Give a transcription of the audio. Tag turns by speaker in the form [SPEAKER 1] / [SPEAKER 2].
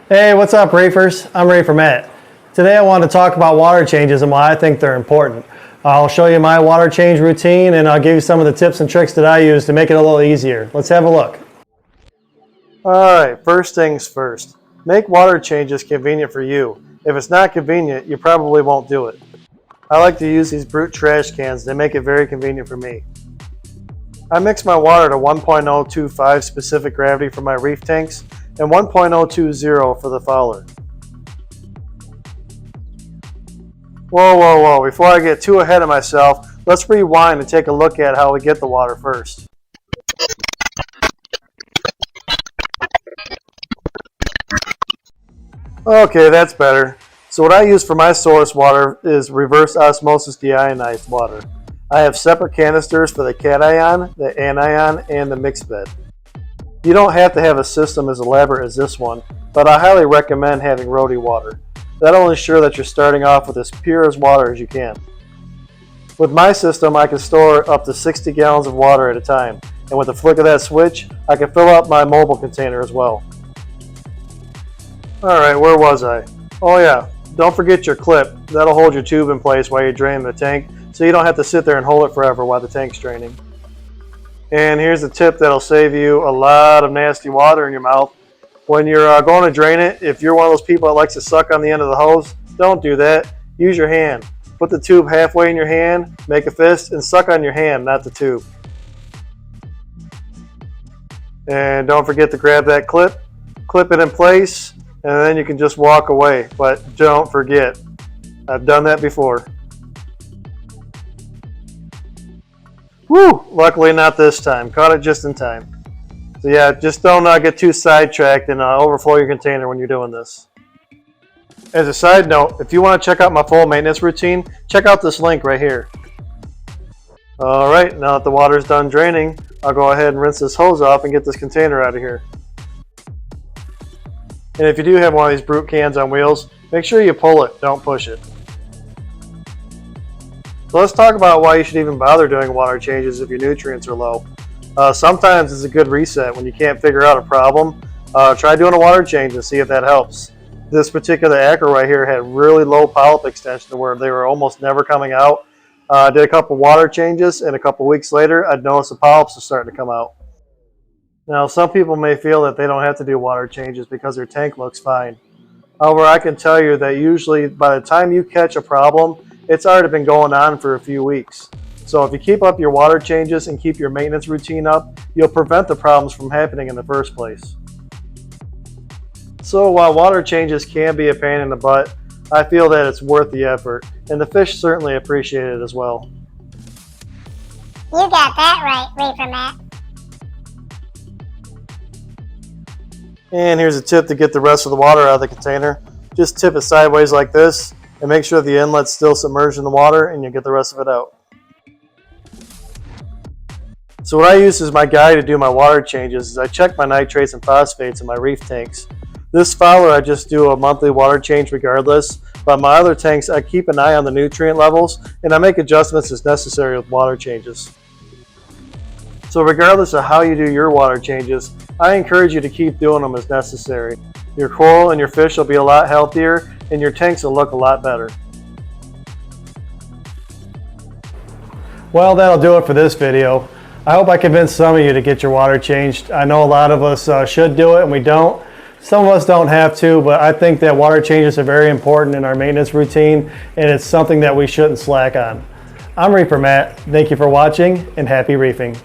[SPEAKER 1] Hey, what's up, reefers? I'm Reefer Matt. Today I want to talk about water changes and why I think they're important. I'll show you my water change routine and I'll give you some of the tips and tricks that I use to make it a little easier. Let's have a look. Alright, first things first. Make water changes convenient for you. If it's not convenient, you probably won't do it. I like to use these brute trash cans. They make it very convenient for me. I mix my water to 1.025 specific gravity for my reef tanks and 1.020 for the fowler. Whoa, before I get too ahead of myself, let's rewind and take a look at how we get the water first. Okay, that's better. So what I use for my source water is reverse osmosis deionized water. I have separate canisters for the cation, the anion, and the mixed bed. You don't have to have a system as elaborate as this one, but I highly recommend having roadie water. That'll ensure that you're starting off with as pure as water as you can. With my system, I can store up to 60 gallons of water at a time, and with the flick of that switch, I can fill up my mobile container as well. Alright, where was I? Oh yeah, don't forget your clip. That'll hold your tube in place while you're draining the tank, so you don't have to sit there and hold it forever while the tank's draining. And here's a tip that'll save you a lot of nasty water in your mouth. When you're going to drain it, if you're one of those people that likes to suck on the end of the hose, don't do that. Use your hand. Put the tube halfway in your hand, make a fist, and suck on your hand, not the tube. And don't forget to grab that clip, clip it in place, and then you can just walk away. But don't forget, I've done that before. Woo! Luckily not this time. Caught it just in time. So yeah, just don't get too sidetracked and overflow your container when you're doing this. As a side note, if you want to check out my full maintenance routine, check out this link right here. Alright, now that the water's done draining, I'll go ahead and rinse this hose off and get this container out of here. And if you do have one of these brute cans on wheels, make sure you pull it, don't push it. So let's talk about why you should even bother doing water changes if your nutrients are low. Sometimes it's a good reset when you can't figure out a problem. Try doing a water change and see if that helps. This particular acre right here had really low polyp extension to where they were almost never coming out. Did a couple water changes and a couple weeks later I'd noticed the polyps are starting to come out. Now some people may feel that they don't have to do water changes because their tank looks fine. However, I can tell you that usually by the time you catch a problem, it's already been going on for a few weeks. So if you keep up your water changes and keep your maintenance routine up, you'll prevent the problems from happening in the first place. So while water changes can be a pain in the butt, I feel that it's worth the effort, and the fish certainly appreciate it as well.
[SPEAKER 2] You got that right, Reefer Matt.
[SPEAKER 1] And here's a tip to get the rest of the water out of the container. Just tip it sideways like this, and make sure the inlet's still submerged in the water and you'll get the rest of it out. So what I use as my guide to do my water changes is I check my nitrates and phosphates in my reef tanks. This fowler I just do a monthly water change regardless, but my other tanks I keep an eye on the nutrient levels and I make adjustments as necessary with water changes. So regardless of how you do your water changes, I encourage you to keep doing them as necessary. Your coral and your fish will be a lot healthier and your tanks will look a lot better. Well, that'll do it for this video. I hope I convinced some of you to get your water changed. I know a lot of us should do it and we don't. Some of us don't have to, but I think that water changes are very important in our maintenance routine and it's something that we shouldn't slack on. I'm Reefer Matt. Thank you for watching and happy reefing.